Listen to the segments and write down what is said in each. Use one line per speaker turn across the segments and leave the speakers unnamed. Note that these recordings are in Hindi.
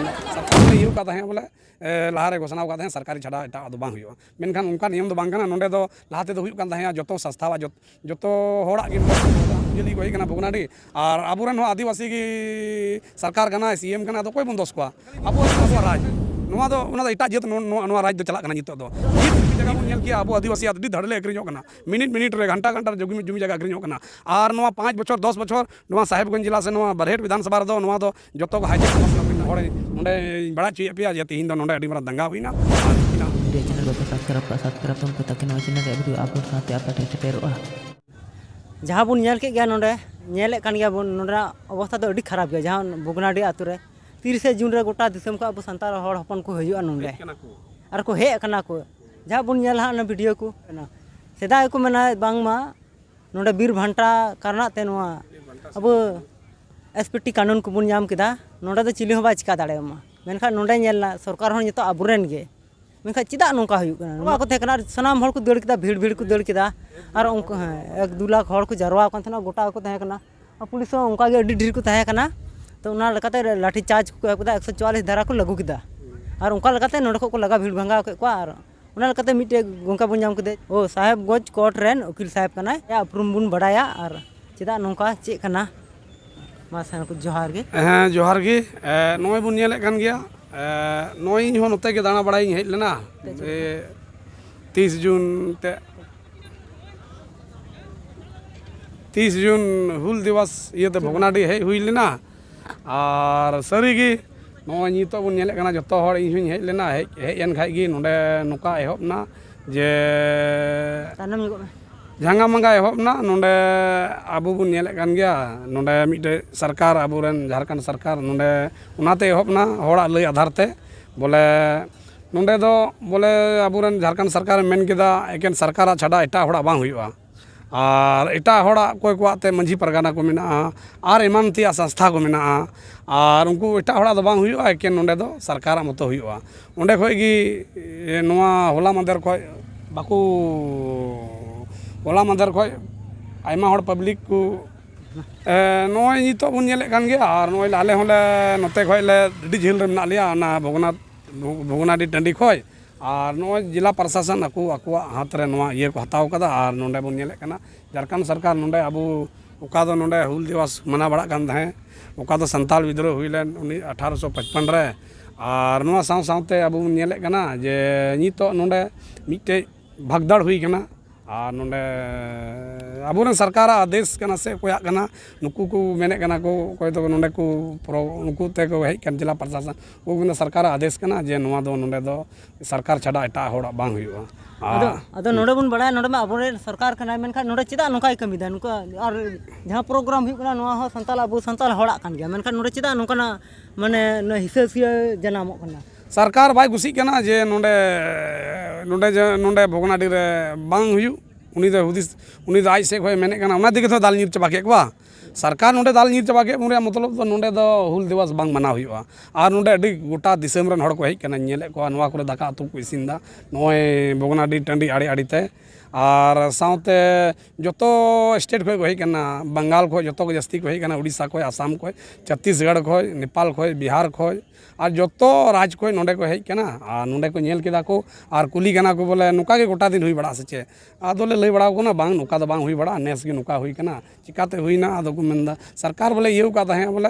सरकार ने इयुका तहे बोले लाहारे घोषणा का सरकारी छाड़ा एटा दो बांग हुआ मेनखान उनका नियम दो बांग kana नोंडे दो लाहाते दो हुयुक कान तहे जतो सस्तावा जतो होड़ा गे जली को हेकना भुगनाडी और आबुरन हो आदिवासी की सरकार kana सीएम kana दो कोई बंदोस को आबो राज नोआ दो उना एटा जत नोआ राज दो चला kana नितो दो जगह बन नेल किया आबो आदिवासी आदि धड़ले अग्रिñो kana मिनिट रे घंटा जमी जगह अग्रिñो kana और नोआ 5 बछर 10 बछर नोआ साहेबगंज जिला से नोआ बरहेट विधानसभा दो नोआ दो जतो को हाइजेक होड़े नोंडे बड़ा चुई पे जे तीन दो नोंडे अडी मारा दंगा हुईना
चैनल को सब्सक्राइब तुम को ताकि नवा चैनल रे वीडियो अपलोड साथे आपा सेटेरोआ
जहाँ बन नेल के गया नोंडे नेले कान गया बन नोंडा अवस्था तो अडी खराब गया जहाँ भुगनाडी आतु रे 30 जून रे गोटा दिसम को अब संतार हड़ हपन को हजुआ नोंडे और को हे कना को जहाँ बन नेल हा वीडियो को सेदा को मेना बांगमा नोंडे बीर भांटा करना ते नोआ अब एसपीटी कानून को बन नाम किदा नोंडे दो चिली हो बा चिका दाड़ेमा मेनखा नोंडे नेलना सरकार हो नितो आबुरेन गे मेनखा चिदा नोंका हुयु कना नोआ को थेकना सनाम हड़ को दड़ किदा भीड़ को दड़ किदा और उनको 1-2 लाख हड़ को जरवा कन थना गोटा को तहे कना पुलिस उनका गे अडी ढेर को तहे कना तो उना लकाते लाठी चार्ज को एकुदा 144 धारा को लागू किदा और उनका लकाते नोंडे को लगा भीड़ भंगा को और उना लकाते मिटे गोंका बन नाम कदे ओ साहेब गज कोर्ट रेन वकील साहेब कना या अपरूम बुन बड़ाया और चिदा नोंका चे कना मासन को जोहार गे
हाँ जोहार गे नोय बुन नेले कान गया नोय हो नते के दाना बड़ाई हेज लेना 30 जून ते 30 जून हुल दिवस ये तो भोगनाडी हे हुई लेना और सारी गी नोय नितो बुन नेले काना जतो हड़ इन हुई हेज लेना हेज एन खाइ गी नोंडे नुका एहबना जे
तानम
झांगा मंगा एहबना नोंडे आबो बुन नेले कान गया नोंडे मिटे सरकार आबोरेन झारखंड सरकार नोंडे उनाते एहबना होड़ा लय आधार ते बोले नोंडे दो बोले आबोरेन झारखंड सरकार मेन केदा एकेन सरकार छाड़ा एटा होड़ा बांग हुयुआ और एटा होड़ा कोई कोआते मंझी परगाना को मेना और एमान तिया संस्था को मेना और उनको एटा होड़ा दो बांग हुयुआ एकेन नोंडे दो सरकार मतो हुयुआ ओंडे खोय गी नोआ होला मंदर खोय बाकू होला मंदर खोय आयमा हड़ पब्लिक को नोय नितो बुन नेले कान गया और नोय आले होले नोते खोय ले अडी झेल रे मेना लिया ना भुगनाडी टंडी खोय और नोय जिला प्रशासन अको हाथ रे नोआ ये को हताव कदा और नोंडे बुन नेले काना झारखंड सरकार नोंडे अबो ओका दो नोंडे हुल दिवस मना बड़ा कान थाहे ओका दो संताल विद्रोह हुइलेन 1855 रे और नोआ साव सावते अबो बुन नेले काना जे नितो नोंडे मिटे भगदड़ हुई काना और नोंडे आबोरेन सरकार आदेश कना से कोया कना नुकु को मेने कना को कोई तो नोंडे को नुकु ते को हेज कन जिला प्रशासन वो बिना सरकार आदेश कना जे नोआ दो नोंडे दो सरकार छाड़ा एटा होड़ा बांग हुयुआ
अदो नोंडे बुन बड़ा नोंडे मा आबोरेन सरकार कना मेनखा नोंडे चिदा नोंकाय कमिदा नुका और जहां प्रोग्राम हुयु कना नोआ हो संताल अबो संताल होड़ा कान गया मेनखा नोंडे चिदा नोंकाना माने न हिसासिया जनामो कना
सरकार बाय गुसी कना जे नोंडे भोगनाडी रे बांग हुयु उनी दो आज से खोय मेने कना उना दिगे तो दाल नीर चबा के कोवा सरकार नोंडे दाल नीर चबा के उरे मतलब तो नोंडे दो हुल दिवस बांग मना हुयुआ और नोंडे अडी गोटा दिसम रन हड़ को हेज कना नेले को नोआ करे दाका अतु को इसिनदा नोय भोगनाडी टंडी आड़ी आड़ी ते और साउते जतो स्टेट खोय को हेज कना बंगाल खोय जतो को जस्ती को हेज कना उड़ीसा खोय आसाम खोय छत्तीसगढ़ खोय नेपाल खोय बिहार खोय और जतो राज खोय नोंडे को हेज कना और नोंडे को नेल केदा को और कुली कना को बोले नुका के गोटा दिन हुई बड़ा सचे आदोले लय बड़ा को ना बांग नुका दो बांग हुई बड़ा नेस के नुका हुई कना चिकाते हुई ना आदो को मेनदा सरकार बोले ये का तहे बोले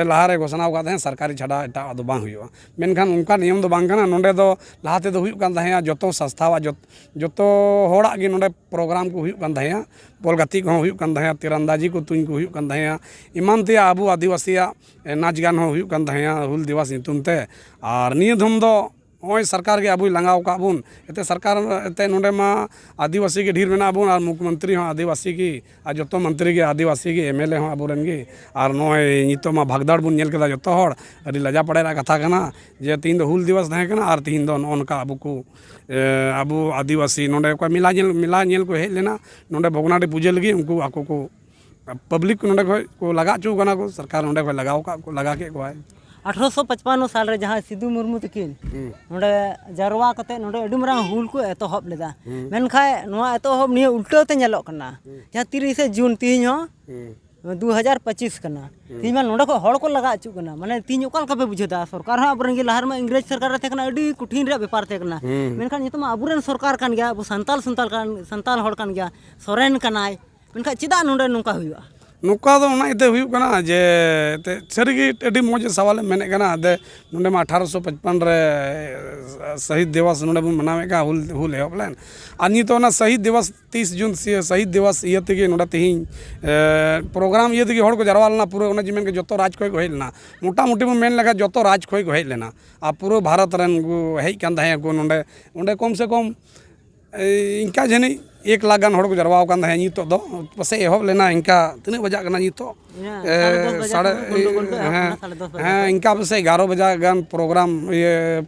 लाहारे घोषणा का तहे सरकारी छाड़ा एटा दो बांग हुयुआ मेनखान उनका नियम दो बांग कना नोंडे दो लाहाते दो हुयुक कान तहे जतो संस्थावा जतो होड़ा गे नोंडे प्रोग्राम को हुयुक कान तहे बॉल गाती को हुयुक कान तहे तीरंदाजी को तुኝ को हुयुक कान तहे इमान ते आबो आदिवासिया नाच गान हो हुयुक कान तहे हुल दिवस नितुम ते और निय धुम दो ओय सरकार के अबुई लंगाव का बुन एते सरकार एते नोंडे मा आदिवासी के ढेर मेना बुन और मुख्यमंत्री हो आदिवासी की और जतो मंत्री के आदिवासी के एमएलए हो आबोरेन गे और नोय नितो मा भगदड़ बुन नेल केदा जतो हड़ अडी लजा पड़ेरा कथा कना जे तीन दो हुल दिवस तहे कना और तीन दो नोनका अबु को अबु आदिवासी नोंडे को मिला नेल को हेज लेना नोंडे भोगनाडी पूजे लगी उनको आको को पब्लिक नोंडे को लगा चू कना को सरकार नोंडे को लगाव का को लगा के को है
1855 साल रे जहाँ सिद्धू मुर्मू तकिन नोडे जरवा कते नोडे अडी मरांग हुल को एतोहब लेदा मेनखाय नोआ एतोहब निया उल्टा ते नेलो कना जहाँ 30 जून तीन हो 2025 करना तीन मा नोडे को हड़ को लगा अचुक करना माने तीन ओका लका पे बुझेदा सरकार हा अबरन गे लहर में इंग्रेज सरकार थे करना अडी कठिन रे व्यापार थे करना मेनखान नितो मा अबुरन सरकार कान गया अब संताल हड़ कान गया सोरेन कनाय मेनखा चिदा नोडे नोका हुआ
नुका दो ना इते हुई कना जे ते सरीगी अडी मौज सवाल मेने कना दे नोंडे मा 1855 रे शहीद दिवस नोंडे बन मनावे का हुल एहबलेन अनि तो ना शहीद दिवस 30 जून शहीद दिवस ये तेगे नोंडे तिहिं प्रोग्राम ये तेगे हड़ को जरवालना पूरा ओना जिमेन के जतो राज खोय को हेलना मोटा मोटी मेन लगा जतो राज खोय को हेलना आ पूरा भारत रन गो हेज कान थाहे को नोंडे ओंडे कम से कम इनका जनी 1 लाख गान हड़ को जरवा कान थाहे नितो दो पसे एहब लेना इनका तिने बजा कना नितो साढ़े हाँ इनका पसे 11 बजा गान प्रोग्राम ये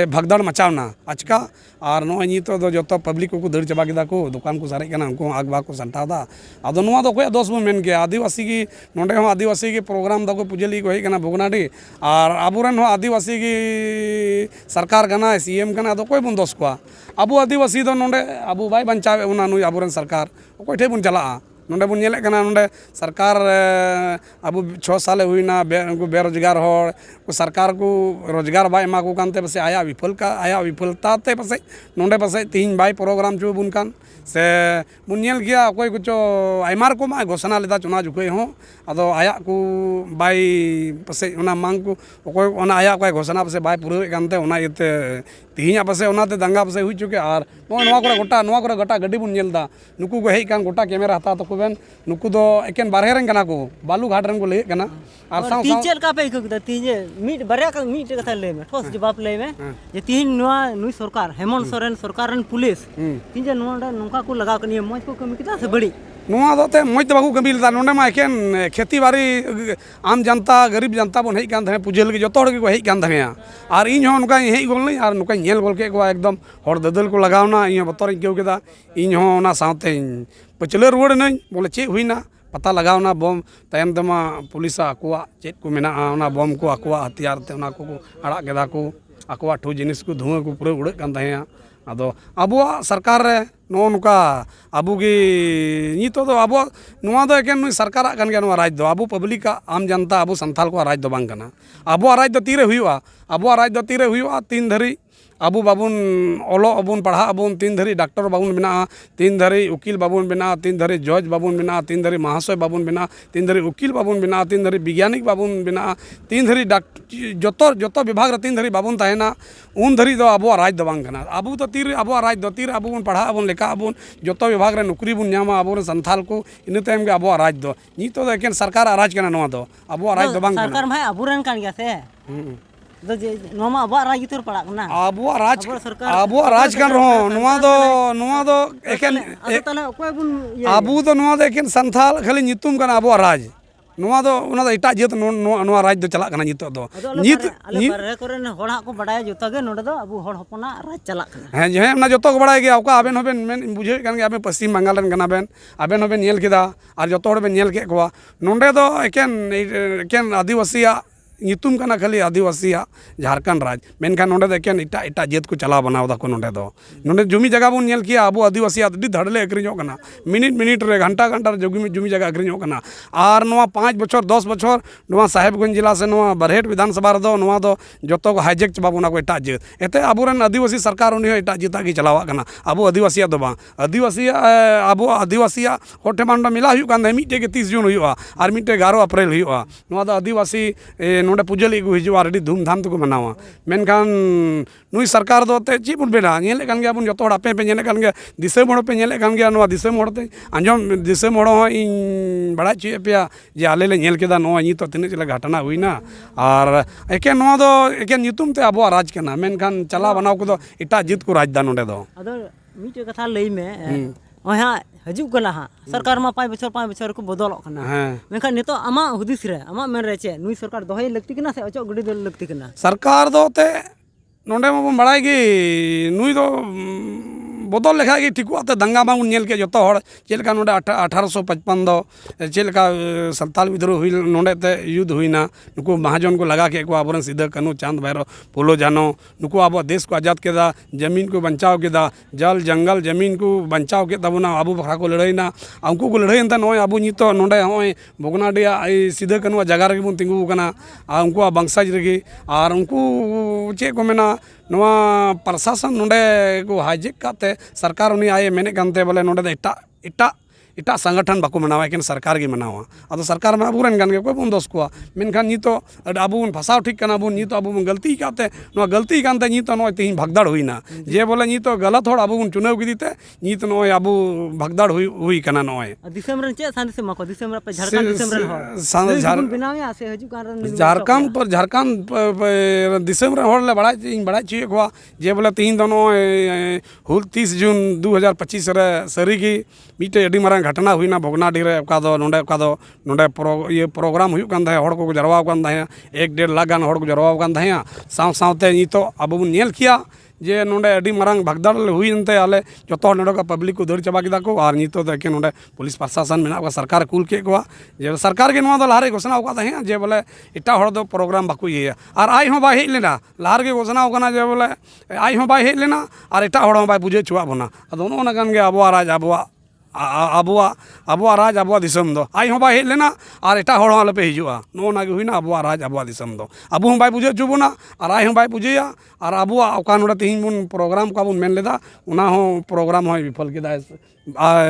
भगदड़ मचावना अचका और नो नितो दो जतो पब्लिक को दड़ चबा केदा को दुकान को सारे कना उनको आगबा को संटादा आदो नुआ दो कोई दोस बो मेन के आदिवासी की नोंडे हो आदिवासी की प्रोग्राम दको पुजली को हे कना भुगनाडी और आबुरन हो आदिवासी की सरकार कना सीएम कना दो कोई बन दोस को अबु आदिवासी दो नोंडे अबु बाय बंचावे उना नुई आबुरन सरकार कोई ठे बुन चला नोंडे बुन नेले कना नोंडे सरकार अब 6 साल हुईना बेरोजगार होड़ को सरकार को रोजगार बाय एमा को कानते पसे आया विफलता ते पसे नोंडे पसे तीन बाय प्रोग्राम चो बुन कान से बुन नेल गया कोई कुछो आइमार को मा घोषणा लेदा चुना जुके हो अदो आया को बाय पसे ओना मांग को कोई ओना आया कोई घोषणा पसे बाय पूरे कानते ओना इते तीन पसे ओनाते दंगा पसे हुई चुके और नोआ करे गटा गड्डी बुन नेलदा नुकु को हेई कान गोटा कैमरा हता तो बेन नुकु दो एकेन बारहे रन कना को बालू घाट रन को ले कना और साव
तीन चल का पे इकदा तीन मीट बरिया का मीट कथा ले में ठोस जवाब ले में जे तीन नुई सरकार हेमंत सोरेन सरकार रन पुलिस तीन जे नोका को लगा कनी मौज को कमी किदा से बड़ी
नुआ दोते मौज तो बाकू कमी लेदा नोंडे मा एकेन खेती बाड़ी आम जनता गरीब जनता बन हेई कान थाहे पुजेल के जतो हड़ के हेई कान थाहे और इन हो नुका हेई गोल नहीं और नुका नेल गोल के को एकदम हड़ ददल को लगावना इन बतर केउ केदा इन हो ना साथे पचले रुवड़ नहीं बोले चे हुईना पता लगावना बम तयम तमा पुलिस आकुआ चेक को मेना ओना बम को आकुआ हथियार ते ओना को अड़ा केदा को आकुआ ठो जिनिस को धुआं को पूरा उड़क कान थाहे आदो अबुआ सरकार रे नो नुका अबु की नितो दो अबु नुआ दो एकेन नुई सरकार कान गया नुआ राज दो अबु पब्लिक का आम जनता अबु संथाल को राज दो बांग कना अबुआ राज दो तीरे हुआ अबुआ राज दो तीरे हुआ 3 धरी अबु बाबुन ओलो अबुन पढ़ा अबुन 3 धरी डॉक्टर बाबुन बना 3 धरी उकील बाबुन बना 3 धरी जज बाबुन बना 3 धरी महाशय बाबुन बना 3 धरी उकील बाबुन बना 3 धरी वैज्ञानिक बाबुन बना 3 धरी जतो विभाग 3 धरी बाबुन ताहेना उन धरी दो अबुआ राज दो बांग कना अबु तो तीर अबुआ राज दो तीर अबु बन पढ़ा अबुन लेखा अबुन जतो विभाग रे नौकरी बुन न्यामा अबुन संथाल को इन टाइम के अबुआ राज दो नितो दो एकेन सरकार राज कना नोआ दो अबुआ राज दो बांग कना
सरकार भाई अबुरन कान गया से दो जे नोमा अबुआ राज तोर पड़ा कना
अबुआ राज कान रहो नुआ दो एकेन
तले कोई बुन
अबु तो नुआ दो एकेन संथाल खाली नितुम कना अबुआ राज नुआ दो उना दो इटा जेत नुआ राज दो चला कना नितो दो नित
बारे कोरेन होड़ा को बडाय जोता गे नोडे दो अबु होड़ हपना राज चला कना
हैं जे ना जोतो को बडाय गे ओका आबेन होबेन मेन बुझे कान गे आबे पश्चिम बंगाल रन कना बेन आबेन होबेन नेल केदा और जोतो होड़ बेन नेल के कोवा नोंडे दो एकेन आदिवासिया नितुम कना खाली आदिवासिया झारखंड राज मेनखान नोंडे दो एकेन इटा जेत को चला बनाव दा को नोंडे दो नोंडे जुमी जगह बन नेल किया अबु आदिवासी अडी धड़ले अक्रिñो कना मिनिट रे घंटा जुमी जगह अक्रिñो कना और नोआ 5 बछर 10 बछर नोआ साहेबगंज जिला से नोआ बरहेट विधानसभा दो नोआ दो जतो को हाईजेक चबा बना को इटा जेत एते अबुरन आदिवासी सरकार उनी इटा जेता की चलावा कना अबु आदिवासिया दो बा आदिवासिया अबु आदिवासिया होठे मांडा मिला हुई कान मिटे के 30 जून हुआ और मिटे 11 अप्रैल हुआ नोआ दो आदिवासी नोडे पुजली को हिजुआ अडी धूमधाम तो मनावा मेनखान नुई सरकार दो ते ची बुन बेना नेले कान गया बुन जतो हड़ पे नेले कान गया दिसम हड़ पे नेले कान गया नोआ दिसम हड़ ते अंजम दिसम हड़ हो इन बड़ा ची पे जे आले ले नेल केदा नोआ नी तो तिने चले घटना हुईना और एके नोआ दो एके नितुम ते अबो राज कना मेनखान चला बनाव को दो इटा जीत को राजदा नोडे दो
अदो मीटे कथा लई में ओहा हजू कना हा सरकार मा 5 बछर को बदल कना मेनखान नितो आमा हुदिस रे आमा मेन रे चे नुई सरकार दोहई लगती कना से अचो गडी दो लगती कना
सरकार दो ते नोंडे मा बन बड़ाई गी नुई दो बदल लेखा गे ठिकुआते दंगा बांग नेल के जतो हड़ चेलका नोडे 1855 दो चेलका संताल विद्रोह हुई नोडे ते युद्ध हुईना नुकु महाजन को लगा के को आबरन सिद्ध कानू चांद भैरव फुलो जानो नुकु अब देश को आजाद केदा जमीन को बचाव केदा जल जंगल जमीन को बचाव के तबना आबू बखरा को लड़ाईना उनको को लड़ाईन नॉय आबू नितो नोडे होय भोगनाडिया सिद्ध कानू जगह रे बन तिंगु कना उनको बंसाज रे और उनको चे को मेना नवा प्रशासन नोडे को हाइजेक काते सरकार उनी आए मेने कानते बोले नोडे इटा संगठन बाको मनावा एकेन सरकार गे मनावा अदो सरकार में अबुरन गान गे कोई बन दोस को मेनखान नितो आबू बन फसाव ठीक कना बन नितो आबू बन गलती काते नवा गलती कानते नितो नय तिहिन भगदाड़ हुईना जे बोले नितो गलत होड़ आबू बन चुनाव गिदीते नित नय आबू भगदाड़ हुई कना नय
दिसम रन चे सांदिस मको दिसम पे झारखंड दिसम रन हो
झार
बनावे से हजू कान
झारखंड दिसम रे होड़ ले बड़ा ची को जे बोले तिहिन दो नय हुल 30 जून 2025 रे सरी गी मीटे अडी मारंग घटना हुईना भोगनाडी रे नोडे प्रोग्राम हुई कान हड़ को जरवा कान 1-1.5 लाख गान हड़ को जरवा कान साव सावते नितो अब बन नेल किया जे नोडे अडी मारंग भगदाड़ हुईनते आले जतो नोडे का पब्लिक को दौड़ चाबा किदा को और नितो देखे नोडे पुलिस प्रशासन मेना को सरकार कुल के को जे सरकार के नवा दो लारे घोषणा का है जे बोले इटा हड़ दो प्रोग्राम बाको ये और आई हो बा हेज लेना लार के घोषणा होना जे बोले आई हो बा हेज लेना और इटा हड़ बा बुझे छुआ बना अदो नोना गान गे आबो राज आबुआ राज आबुआ दिसम दो आई हो बा हेज लेना और एटा हड़ आले पे हिजुआ नोना गे हुईना आबुआ राज आबुआ दिसम दो आबू हम बाय बुझे चुबुना और आई हम बाय बुझेया और आबुआ ओका नोडे तिहिन बुन प्रोग्राम का बुन मेन लेदा उना हो प्रोग्राम हो विफल केदा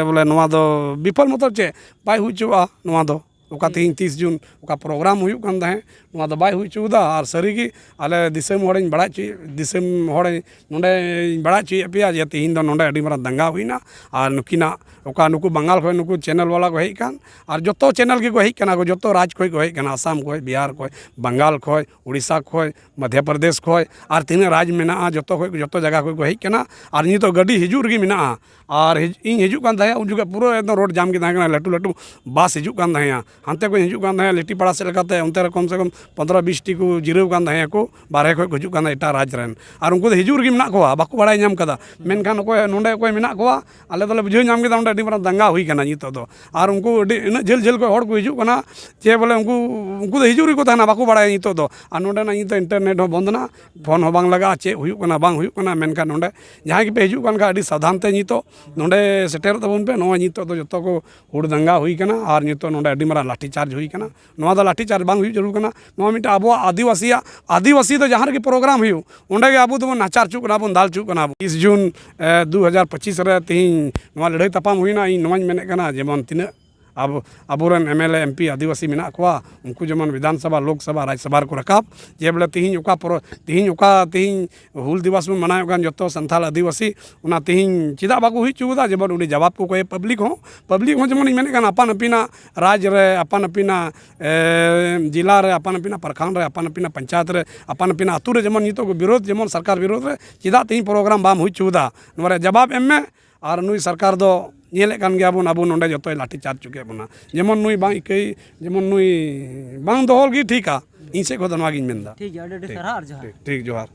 बोले नवा दो विफल मतलब चे बाय हुई चुआ नवा दो ओका तिहिन 30 जून ओका प्रोग्राम हुई कान दहे नवा दो बाय हुई चुदा और सरीगी आले दिसम हड़िन बड़ा ची दिसम हड़े नोडे बड़ा ची पे जे तिहिन दो नोडे अडी मारा दंगा हुईना और नुकिना ओका नुकु बंगाल खो नुकु चैनल वाला को हेज कान और जतो चैनल के को हेज काना को जतो राज खो हेज काना आसाम को बिहार को बंगाल खो उड़ीसा खो मध्य प्रदेश खो और तीन राज मेना जतो खो जतो जगह को हेज काना और नी तो गड्डी हिजू रगी मेना और इन हिजू कान दहे उन जुगे पूरा एकदम रोड जाम के दहे लटू लटू बस हिजू कान दहे हानते को हिजू कान दहे लिट्टीपाड़ा से लेकाते उनते कम से कम 15-20 टी को जिराव कान दहे को बारहे खो हिजू कान एटा राज रेन और उनको हिजू रगी मेना को बाको बड़ाय नाम कदा मेनखान को नोंडे को मेना को आले दले बुझे नाम के अडी मारा दंगा हुई कना नितो दो और उनको इन झेल झेल को हड़ को हिजू कना जे बोले उनको तो हिजू रगी को थाना बाको बड़ाय नितो दो और नोंडे ना नितो इंटरनेट हो बंद ना फोन हो बांग लगा चे हुई कना बांग हुई कना मेनखान नोंडे जहां के पे हिजू कान का अडी सावधान ते नितो नोंडे सेटेर तबन पे नो नितो तो जतो को हुड़ दंगा हुई कना और नितो नोंडे अडी मारा लाठी चार्ज हुई कना नवा दा लाठी चार्ज बांग हुई जरूर कना नवा मिटा आबो आदिवासी तो जहां के प्रोग्राम हुई ओंडे के आबो तो नाचार चुक कना बन दाल चुक कना 30 जून 2025 रे तिहिन नवा लड़ाई तपाम हुईना इन नवाज मेने कना जेमन तिना अब अबुरन MLA MP आदिवासी मेना को उनको जमन विधानसभा लोकसभा राज्यसभा को रकाब जे बोले तिहिन हुल दिवस में मनाए कान जतो संथाल आदिवासी उना तिहिन चिदा बाको हुई चुदा जेबन उडी जवाब को कोई पब्लिक हो जमन मेने कान अपन अपिना राज्य रे अपन अपिना जिला रे अपन अपिना प्रखंड रे अपन अपिना पंचायत रे अपन अपिना आतु रे जमन नितो को विरोध जमन सरकार विरोध रे चिदा तिहिन प्रोग्राम बाम हुई चुदा नरे जवाब एम में और नुई सरकार दो नेले कान गया बन अब नोंडे जतो लाठी चार्ज चुके बना जेमन नुई बांग इकई जेमन नुई बांग दोहल की ठीक आ इन से को दनवा गिन मेंदा
ठीक है अडे सरार जहां
ठीक जोहार।